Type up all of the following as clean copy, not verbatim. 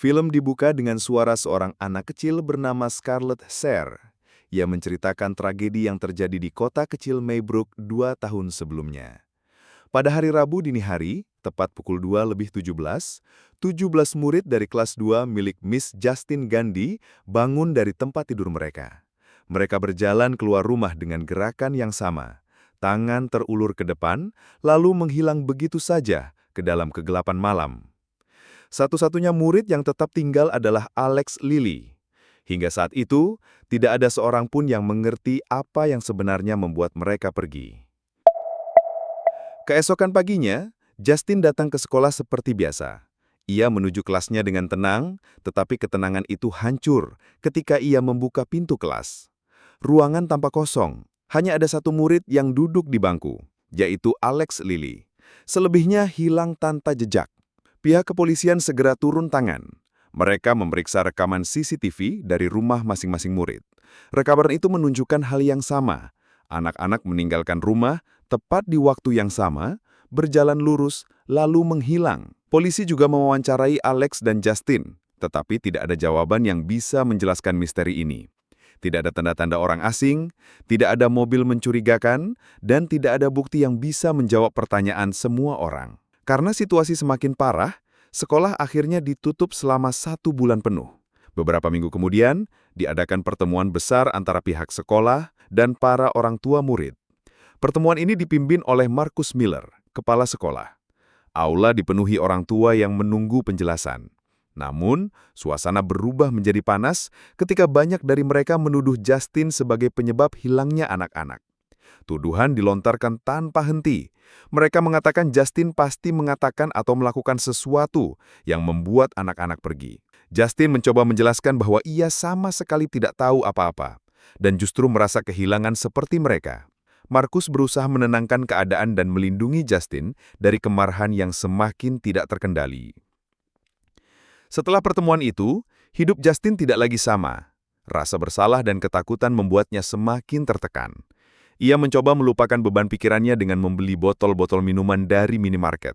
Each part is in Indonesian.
Film dibuka dengan suara seorang anak kecil bernama Scarlett Serre. Ia menceritakan tragedi yang terjadi di kota kecil Maybrook 2 tahun sebelumnya. Pada hari Rabu dini hari, tepat pukul 2:17 murid dari kelas 2 milik Miss Justin Gandhi bangun dari tempat tidur mereka. Mereka berjalan keluar rumah dengan gerakan yang sama. Tangan terulur ke depan, lalu menghilang begitu saja ke dalam kegelapan malam. Satu-satunya murid yang tetap tinggal adalah Alex Lily. Hingga saat itu, tidak ada seorang pun yang mengerti apa yang sebenarnya membuat mereka pergi. Keesokan paginya, Justin datang ke sekolah seperti biasa. Ia menuju kelasnya dengan tenang, tetapi ketenangan itu hancur ketika ia membuka pintu kelas. Ruangan tampak kosong, hanya ada satu murid yang duduk di bangku, yaitu Alex Lily. Selebihnya hilang tanpa jejak. Pihak kepolisian segera turun tangan. Mereka memeriksa rekaman CCTV dari rumah masing-masing murid. Rekaman itu menunjukkan hal yang sama. Anak-anak meninggalkan rumah tepat di waktu yang sama, berjalan lurus, lalu menghilang. Polisi juga mewawancarai Alex dan Justin, tetapi tidak ada jawaban yang bisa menjelaskan misteri ini. Tidak ada tanda-tanda orang asing, tidak ada mobil mencurigakan, dan tidak ada bukti yang bisa menjawab pertanyaan semua orang. Karena situasi semakin parah, sekolah akhirnya ditutup selama 1 bulan penuh. Beberapa minggu kemudian, diadakan pertemuan besar antara pihak sekolah dan para orang tua murid. Pertemuan ini dipimpin oleh Marcus Miller, kepala sekolah. Aula dipenuhi orang tua yang menunggu penjelasan. Namun, suasana berubah menjadi panas ketika banyak dari mereka menuduh Justin sebagai penyebab hilangnya anak-anak. Tuduhan dilontarkan tanpa henti. Mereka mengatakan Justin pasti mengatakan atau melakukan sesuatu yang membuat anak-anak pergi. Justin mencoba menjelaskan bahwa ia sama sekali tidak tahu apa-apa dan justru merasa kehilangan seperti mereka. Marcus berusaha menenangkan keadaan dan melindungi Justin dari kemarahan yang semakin tidak terkendali. Setelah pertemuan itu, hidup Justin tidak lagi sama. Rasa bersalah dan ketakutan membuatnya semakin tertekan. Ia mencoba melupakan beban pikirannya dengan membeli botol-botol minuman dari minimarket.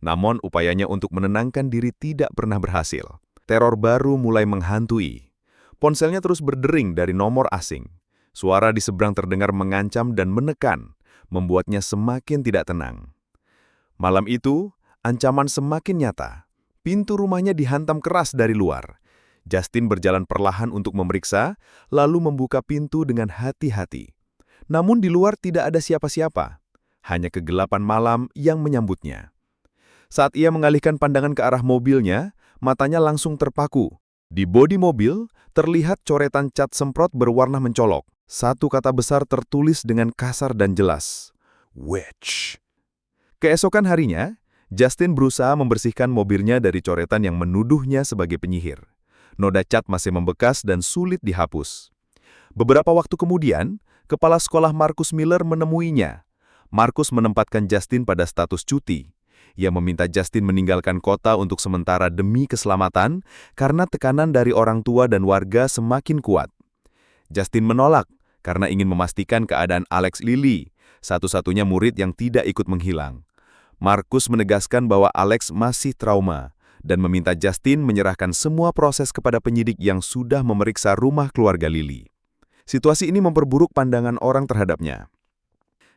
Namun, upayanya untuk menenangkan diri tidak pernah berhasil. Teror baru mulai menghantui. Ponselnya terus berdering dari nomor asing. Suara di seberang terdengar mengancam dan menekan, membuatnya semakin tidak tenang. Malam itu, ancaman semakin nyata. Pintu rumahnya dihantam keras dari luar. Justin berjalan perlahan untuk memeriksa, lalu membuka pintu dengan hati-hati. Namun di luar tidak ada siapa-siapa, hanya kegelapan malam yang menyambutnya. Saat ia mengalihkan pandangan ke arah mobilnya, matanya langsung terpaku. Di bodi mobil, terlihat coretan cat semprot berwarna mencolok. Satu kata besar tertulis dengan kasar dan jelas, "Witch." Keesokan harinya, Justin berusaha membersihkan mobilnya dari coretan yang menuduhnya sebagai penyihir. Noda cat masih membekas dan sulit dihapus. Beberapa waktu kemudian, Kepala Sekolah Marcus Miller menemuinya. Marcus menempatkan Justin pada status cuti. Ia meminta Justin meninggalkan kota untuk sementara demi keselamatan karena tekanan dari orang tua dan warga semakin kuat. Justin menolak karena ingin memastikan keadaan Alex Lily, satu-satunya murid yang tidak ikut menghilang. Marcus menegaskan bahwa Alex masih trauma dan meminta Justin menyerahkan semua proses kepada penyidik yang sudah memeriksa rumah keluarga Lily. Situasi ini memperburuk pandangan orang terhadapnya.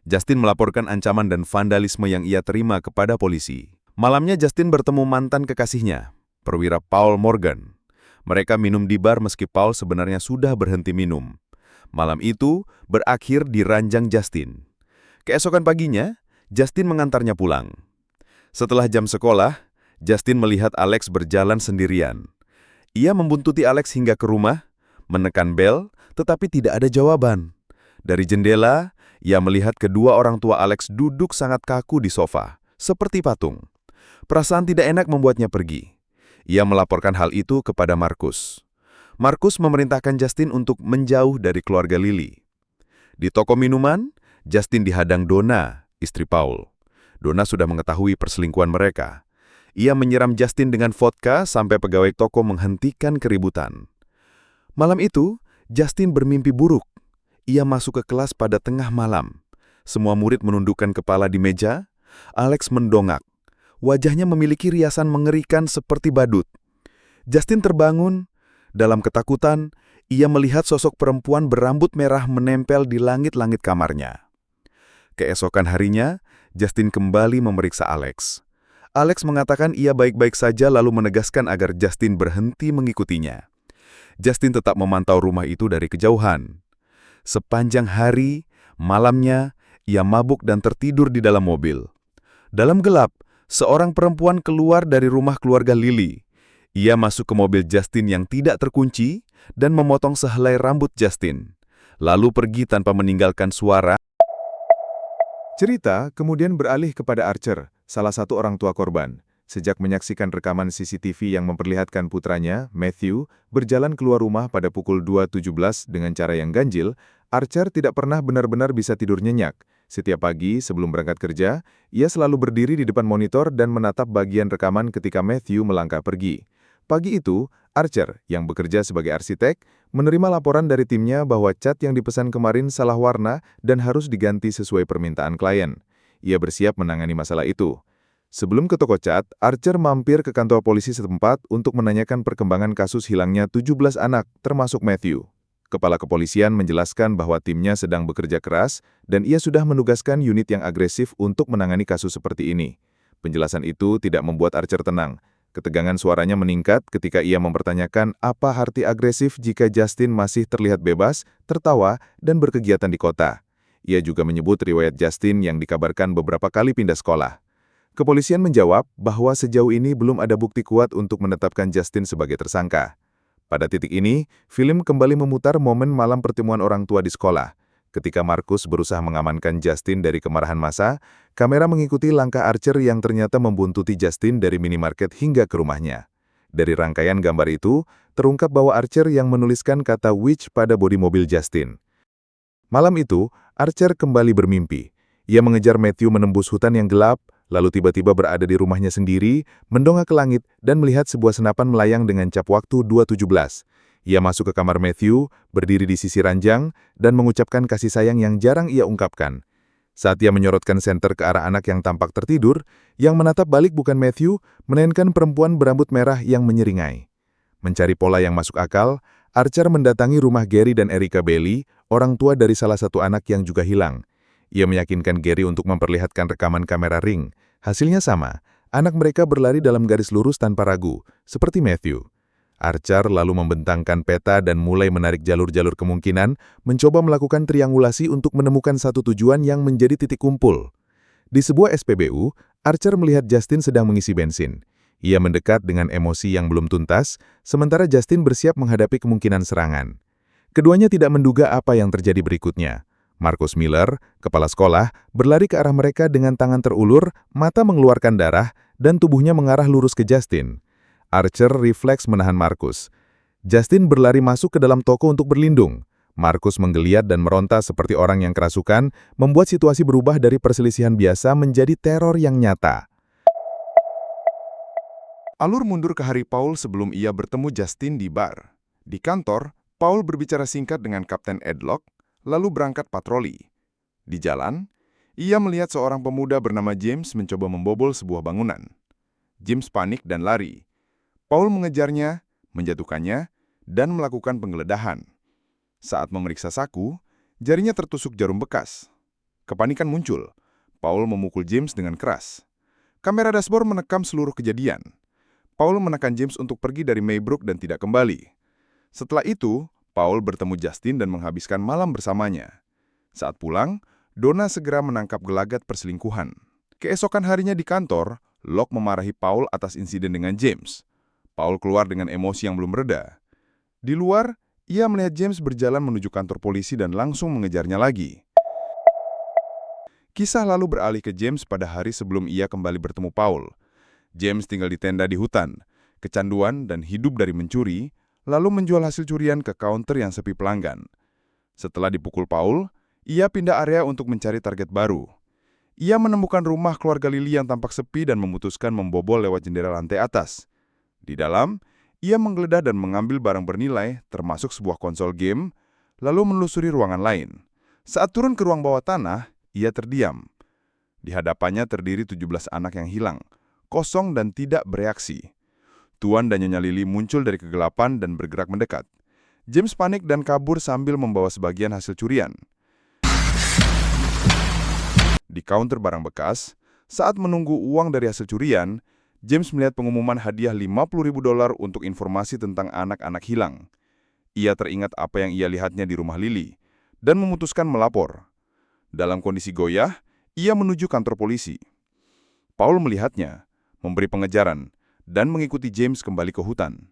Justin melaporkan ancaman dan vandalisme yang ia terima kepada polisi. Malamnya Justin bertemu mantan kekasihnya, perwira Paul Morgan. Mereka minum di bar meski Paul sebenarnya sudah berhenti minum. Malam itu berakhir di ranjang Justin. Keesokan paginya, Justin mengantarnya pulang. Setelah jam sekolah, Justin melihat Alex berjalan sendirian. Ia membuntuti Alex hingga ke rumah, menekan bel, tetapi tidak ada jawaban. Dari jendela, ia melihat kedua orang tua Alex duduk sangat kaku di sofa, seperti patung. Perasaan tidak enak membuatnya pergi. Ia melaporkan hal itu kepada Marcus. Marcus memerintahkan Justin untuk menjauh dari keluarga Lily. Di toko minuman, Justin dihadang Donna, istri Paul. Donna sudah mengetahui perselingkuhan mereka. Ia menyiram Justin dengan vodka sampai pegawai toko menghentikan keributan. Malam itu, Justin bermimpi buruk. Ia masuk ke kelas pada tengah malam. Semua murid menundukkan kepala di meja. Alex mendongak. Wajahnya memiliki riasan mengerikan seperti badut. Justin terbangun. Dalam ketakutan, ia melihat sosok perempuan berambut merah menempel di langit-langit kamarnya. Keesokan harinya, Justin kembali memeriksa Alex. Alex mengatakan ia baik-baik saja lalu menegaskan agar Justin berhenti mengikutinya. Justin tetap memantau rumah itu dari kejauhan. Sepanjang hari, malamnya, ia mabuk dan tertidur di dalam mobil. Dalam gelap, seorang perempuan keluar dari rumah keluarga Lily. Ia masuk ke mobil Justin yang tidak terkunci dan memotong sehelai rambut Justin, lalu pergi tanpa meninggalkan suara. Cerita kemudian beralih kepada Archer, salah satu orang tua korban. Sejak menyaksikan rekaman CCTV yang memperlihatkan putranya, Matthew, berjalan keluar rumah pada pukul 2.17 dengan cara yang ganjil, Archer tidak pernah benar-benar bisa tidur nyenyak. Setiap pagi sebelum berangkat kerja, ia selalu berdiri di depan monitor dan menatap bagian rekaman ketika Matthew melangkah pergi. Pagi itu, Archer, yang bekerja sebagai arsitek, menerima laporan dari timnya bahwa cat yang dipesan kemarin salah warna dan harus diganti sesuai permintaan klien. Ia bersiap menangani masalah itu. Sebelum ke toko cat, Archer mampir ke kantor polisi setempat untuk menanyakan perkembangan kasus hilangnya 17 anak, termasuk Matthew. Kepala kepolisian menjelaskan bahwa timnya sedang bekerja keras dan ia sudah menugaskan unit yang agresif untuk menangani kasus seperti ini. Penjelasan itu tidak membuat Archer tenang. Ketegangan suaranya meningkat ketika ia mempertanyakan apa arti agresif jika Justin masih terlihat bebas, tertawa, dan berkegiatan di kota. Ia juga menyebut riwayat Justin yang dikabarkan beberapa kali pindah sekolah. Kepolisian menjawab bahwa sejauh ini belum ada bukti kuat untuk menetapkan Justin sebagai tersangka. Pada titik ini, film kembali memutar momen malam pertemuan orang tua di sekolah. Ketika Marcus berusaha mengamankan Justin dari kemarahan massa, kamera mengikuti langkah Archer yang ternyata membuntuti Justin dari minimarket hingga ke rumahnya. Dari rangkaian gambar itu, terungkap bahwa Archer yang menuliskan kata witch pada bodi mobil Justin. Malam itu, Archer kembali bermimpi. Ia mengejar Matthew menembus hutan yang gelap, lalu tiba-tiba berada di rumahnya sendiri, mendongak ke langit, dan melihat sebuah senapan melayang dengan cap waktu 2.17. Ia masuk ke kamar Matthew, berdiri di sisi ranjang, dan mengucapkan kasih sayang yang jarang ia ungkapkan. Saat ia menyorotkan senter ke arah anak yang tampak tertidur, yang menatap balik bukan Matthew, melainkan perempuan berambut merah yang menyeringai. Mencari pola yang masuk akal, Archer mendatangi rumah Gary dan Erica Bailey, orang tua dari salah satu anak yang juga hilang. Ia meyakinkan Gary untuk memperlihatkan rekaman kamera ring. Hasilnya sama, anak mereka berlari dalam garis lurus tanpa ragu, seperti Matthew. Archer lalu membentangkan peta dan mulai menarik jalur-jalur kemungkinan, mencoba melakukan triangulasi untuk menemukan satu tujuan yang menjadi titik kumpul. Di sebuah SPBU, Archer melihat Justin sedang mengisi bensin. Ia mendekat dengan emosi yang belum tuntas, sementara Justin bersiap menghadapi kemungkinan serangan. Keduanya tidak menduga apa yang terjadi berikutnya. Marcus Miller, kepala sekolah, berlari ke arah mereka dengan tangan terulur, mata mengeluarkan darah, dan tubuhnya mengarah lurus ke Justin. Archer refleks menahan Marcus. Justin berlari masuk ke dalam toko untuk berlindung. Marcus menggeliat dan meronta seperti orang yang kerasukan, membuat situasi berubah dari perselisihan biasa menjadi teror yang nyata. Alur mundur ke hari Paul sebelum ia bertemu Justin di bar. Di kantor, Paul berbicara singkat dengan Kapten Edlock, lalu berangkat patroli. Di jalan, ia melihat seorang pemuda bernama James mencoba membobol sebuah bangunan. James panik dan lari. Paul mengejarnya, menjatuhkannya, dan melakukan penggeledahan. Saat memeriksa saku, jarinya tertusuk jarum bekas. Kepanikan muncul. Paul memukul James dengan keras. Kamera dashboard menekam seluruh kejadian. Paul menekan James untuk pergi dari Maybrook dan tidak kembali. Setelah itu, Paul bertemu Justin dan menghabiskan malam bersamanya. Saat pulang, Donna segera menangkap gelagat perselingkuhan. Keesokan harinya di kantor, Locke memarahi Paul atas insiden dengan James. Paul keluar dengan emosi yang belum reda. Di luar, ia melihat James berjalan menuju kantor polisi dan langsung mengejarnya lagi. Kisah lalu beralih ke James pada hari sebelum ia kembali bertemu Paul. James tinggal di tenda di hutan, kecanduan dan hidup dari mencuri, lalu menjual hasil curian ke counter yang sepi pelanggan. Setelah dipukul Paul, ia pindah area untuk mencari target baru. Ia menemukan rumah keluarga Lily yang tampak sepi dan memutuskan membobol lewat jendela lantai atas. Di dalam, ia menggeledah dan mengambil barang bernilai, termasuk sebuah konsol game, lalu menelusuri ruangan lain. Saat turun ke ruang bawah tanah, ia terdiam. Di hadapannya terdiri 17 anak yang hilang, kosong dan tidak bereaksi. Tuan dan Nyonya Lily muncul dari kegelapan dan bergerak mendekat. James panik dan kabur sambil membawa sebagian hasil curian. Di counter barang bekas, saat menunggu uang dari hasil curian, James melihat pengumuman hadiah $50.000 untuk informasi tentang anak-anak hilang. Ia teringat apa yang ia lihatnya di rumah Lily dan memutuskan melapor. Dalam kondisi goyah, ia menuju kantor polisi. Paul melihatnya, memberi pengejaran, dan mengikuti James kembali ke hutan.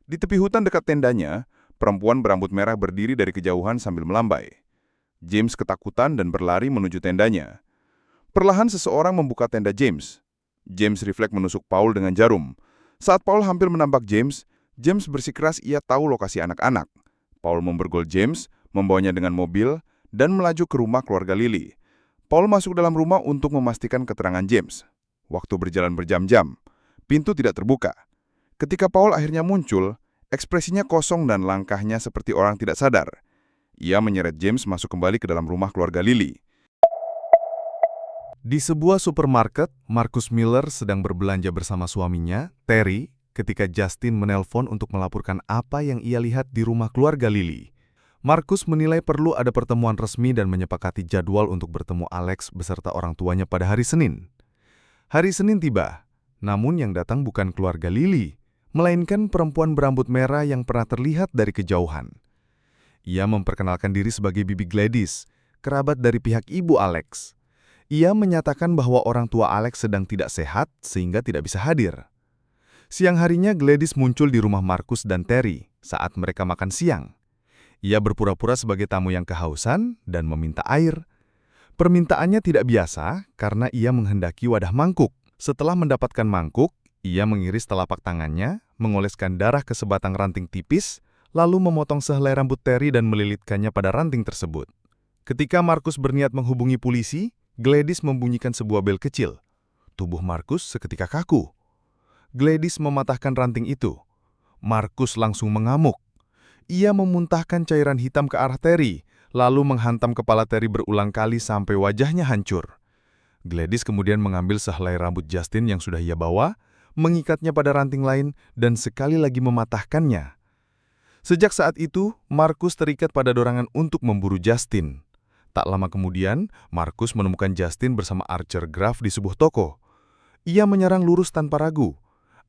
Di tepi hutan dekat tendanya, perempuan berambut merah berdiri dari kejauhan sambil melambai. James ketakutan dan berlari menuju tendanya. Perlahan seseorang membuka tenda James. James refleks menusuk Paul dengan jarum. Saat Paul hampir menambak James, James bersikeras ia tahu lokasi anak-anak. Paul membergol James, membawanya dengan mobil, dan melaju ke rumah keluarga Lily. Paul masuk dalam rumah untuk memastikan keterangan James. Waktu berjalan berjam-jam. Pintu tidak terbuka. Ketika Paul akhirnya muncul, ekspresinya kosong dan langkahnya seperti orang tidak sadar. Ia menyeret James masuk kembali ke dalam rumah keluarga Lily. Di sebuah supermarket, Marcus Miller sedang berbelanja bersama suaminya, Terry, ketika Justin menelpon untuk melaporkan apa yang ia lihat di rumah keluarga Lily. Marcus menilai perlu ada pertemuan resmi dan menyepakati jadwal untuk bertemu Alex beserta orang tuanya pada hari Senin. Hari Senin tiba. Namun yang datang bukan keluarga Lily, melainkan perempuan berambut merah yang pernah terlihat dari kejauhan. Ia memperkenalkan diri sebagai Bibi Gladys, kerabat dari pihak ibu Alex. Ia menyatakan bahwa orang tua Alex sedang tidak sehat sehingga tidak bisa hadir. Siang harinya Gladys muncul di rumah Marcus dan Terry saat mereka makan siang. Ia berpura-pura sebagai tamu yang kehausan dan meminta air. Permintaannya tidak biasa karena ia menghendaki wadah mangkuk. Setelah mendapatkan mangkuk, ia mengiris telapak tangannya, mengoleskan darah ke sebatang ranting tipis, lalu memotong sehelai rambut Terry dan melilitkannya pada ranting tersebut. Ketika Marcus berniat menghubungi polisi, Gladys membunyikan sebuah bel kecil. Tubuh Marcus seketika kaku. Gladys mematahkan ranting itu. Marcus langsung mengamuk. Ia memuntahkan cairan hitam ke arah Terry, lalu menghantam kepala Terry berulang kali sampai wajahnya hancur. Gladys kemudian mengambil sehelai rambut Justin yang sudah ia bawa, mengikatnya pada ranting lain, dan sekali lagi mematahkannya. Sejak saat itu, Marcus terikat pada dorongan untuk memburu Justin. Tak lama kemudian, Marcus menemukan Justin bersama Archer Graff di sebuah toko. Ia menyerang lurus tanpa ragu.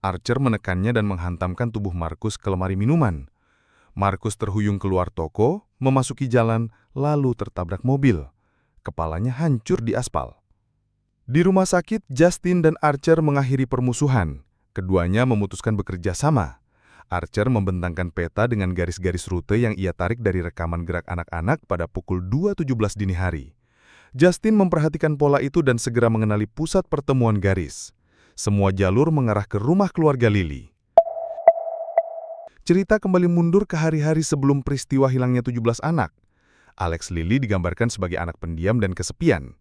Archer menekannya dan menghantamkan tubuh Marcus ke lemari minuman. Marcus terhuyung keluar toko, memasuki jalan, lalu tertabrak mobil. Kepalanya hancur di aspal. Di rumah sakit, Justin dan Archer mengakhiri permusuhan. Keduanya memutuskan bekerja sama. Archer membentangkan peta dengan garis-garis rute yang ia tarik dari rekaman gerak anak-anak pada pukul 2.17 dini hari. Justin memperhatikan pola itu dan segera mengenali pusat pertemuan garis. Semua jalur mengarah ke rumah keluarga Lily. Cerita kembali mundur ke hari-hari sebelum peristiwa hilangnya 17 anak. Alex Lily digambarkan sebagai anak pendiam dan kesepian.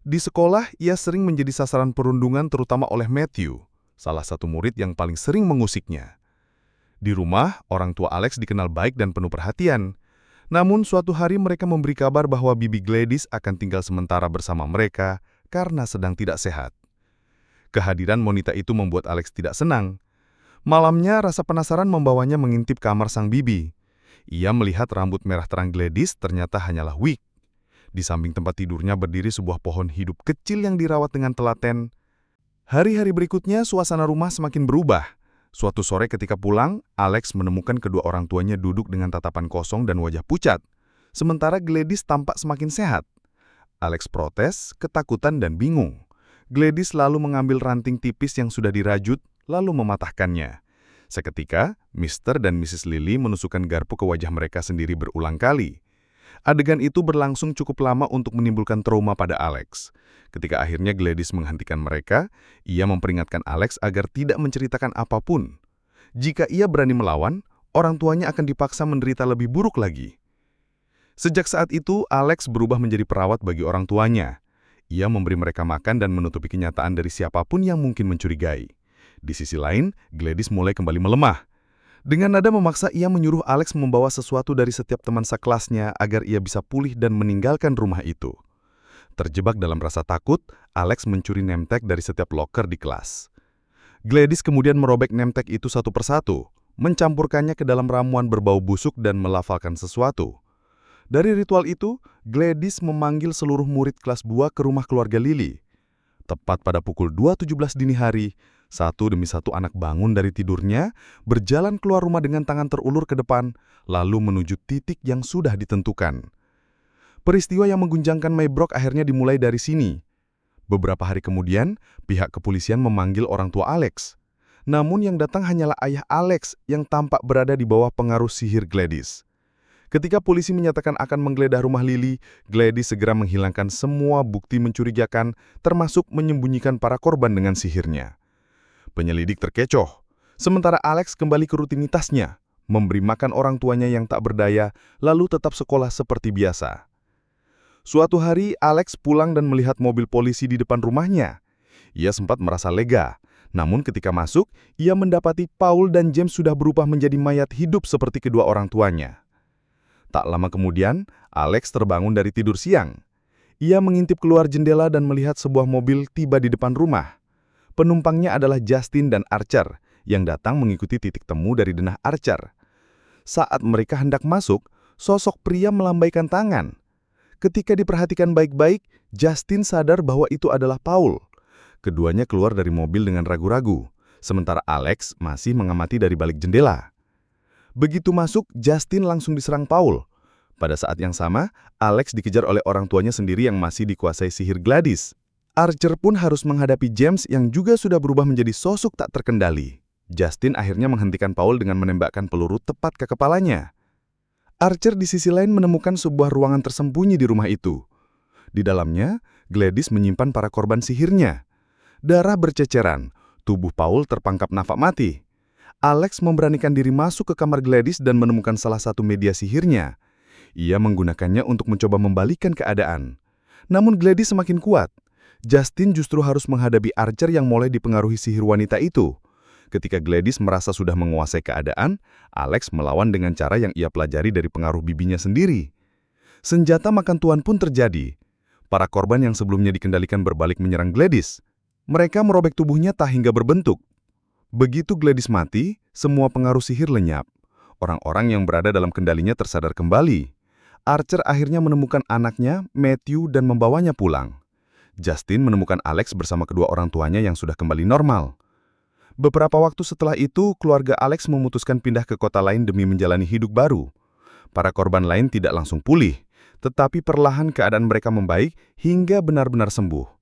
Di sekolah, ia sering menjadi sasaran perundungan terutama oleh Matthew, salah satu murid yang paling sering mengusiknya. Di rumah, orang tua Alex dikenal baik dan penuh perhatian. Namun suatu hari mereka memberi kabar bahwa Bibi Gladys akan tinggal sementara bersama mereka karena sedang tidak sehat. Kehadiran wanita itu membuat Alex tidak senang. Malamnya, rasa penasaran membawanya mengintip kamar sang bibi. Ia melihat rambut merah terang Gladys ternyata hanyalah wig. Di samping tempat tidurnya berdiri sebuah pohon hidup kecil yang dirawat dengan telaten. Hari-hari berikutnya, suasana rumah semakin berubah. Suatu sore ketika pulang, Alex menemukan kedua orang tuanya duduk dengan tatapan kosong dan wajah pucat. Sementara Gladys tampak semakin sehat. Alex protes, ketakutan dan bingung. Gladys lalu mengambil ranting tipis yang sudah dirajut, lalu mematahkannya. Seketika, Mr. dan Mrs. Lily menusukkan garpu ke wajah mereka sendiri berulang kali. Adegan itu berlangsung cukup lama untuk menimbulkan trauma pada Alex. Ketika akhirnya Gladys menghentikan mereka, ia memperingatkan Alex agar tidak menceritakan apapun. Jika ia berani melawan, orang tuanya akan dipaksa menderita lebih buruk lagi. Sejak saat itu, Alex berubah menjadi perawat bagi orang tuanya. Ia memberi mereka makan dan menutupi kenyataan dari siapapun yang mungkin mencurigai. Di sisi lain, Gladys mulai kembali melemah. Dengan nada memaksa, ia menyuruh Alex membawa sesuatu dari setiap teman sekelasnya agar ia bisa pulih dan meninggalkan rumah itu. Terjebak dalam rasa takut, Alex mencuri name tag dari setiap loker di kelas. Gladys kemudian merobek nemtek itu satu persatu, mencampurkannya ke dalam ramuan berbau busuk dan melafalkan sesuatu. Dari ritual itu, Gladys memanggil seluruh murid kelas buah ke rumah keluarga Lily. Tepat pada pukul 2.17 dini hari, satu demi satu anak bangun dari tidurnya, berjalan keluar rumah dengan tangan terulur ke depan, lalu menuju titik yang sudah ditentukan. Peristiwa yang mengguncangkan Maybrook akhirnya dimulai dari sini. Beberapa hari kemudian, pihak kepolisian memanggil orang tua Alex. Namun yang datang hanyalah ayah Alex yang tampak berada di bawah pengaruh sihir Gladys. Ketika polisi menyatakan akan menggeledah rumah Lily, Gladys segera menghilangkan semua bukti mencurigakan, termasuk menyembunyikan para korban dengan sihirnya. Penyelidik terkecoh, sementara Alex kembali ke rutinitasnya, memberi makan orang tuanya yang tak berdaya, lalu tetap sekolah seperti biasa. Suatu hari, Alex pulang dan melihat mobil polisi di depan rumahnya. Ia sempat merasa lega, namun ketika masuk, ia mendapati Paul dan James sudah berubah menjadi mayat hidup seperti kedua orang tuanya. Tak lama kemudian, Alex terbangun dari tidur siang. Ia mengintip keluar jendela dan melihat sebuah mobil tiba di depan rumah. Penumpangnya adalah Justin dan Archer, yang datang mengikuti titik temu dari denah Archer. Saat mereka hendak masuk, sosok pria melambaikan tangan. Ketika diperhatikan baik-baik, Justin sadar bahwa itu adalah Paul. Keduanya keluar dari mobil dengan ragu-ragu, sementara Alex masih mengamati dari balik jendela. Begitu masuk, Justin langsung diserang Paul. Pada saat yang sama, Alex dikejar oleh orang tuanya sendiri yang masih dikuasai sihir Gladys. Archer pun harus menghadapi James yang juga sudah berubah menjadi sosok tak terkendali. Justin akhirnya menghentikan Paul dengan menembakkan peluru tepat ke kepalanya. Archer di sisi lain menemukan sebuah ruangan tersembunyi di rumah itu. Di dalamnya, Gladys menyimpan para korban sihirnya. Darah berceceran, tubuh Paul terpangkap nafas mati. Alex memberanikan diri masuk ke kamar Gladys dan menemukan salah satu media sihirnya. Ia menggunakannya untuk mencoba membalikkan keadaan. Namun Gladys semakin kuat. Justin justru harus menghadapi Archer yang mulai dipengaruhi sihir wanita itu. Ketika Gladys merasa sudah menguasai keadaan, Alex melawan dengan cara yang ia pelajari dari pengaruh bibinya sendiri. Senjata makan tuan pun terjadi. Para korban yang sebelumnya dikendalikan berbalik menyerang Gladys. Mereka merobek tubuhnya tak hingga berbentuk. Begitu Gladys mati, semua pengaruh sihir lenyap. Orang-orang yang berada dalam kendalinya tersadar kembali. Archer akhirnya menemukan anaknya, Matthew, dan membawanya pulang. Justin menemukan Alex bersama kedua orang tuanya yang sudah kembali normal. Beberapa waktu setelah itu, keluarga Alex memutuskan pindah ke kota lain demi menjalani hidup baru. Para korban lain tidak langsung pulih, tetapi perlahan keadaan mereka membaik hingga benar-benar sembuh.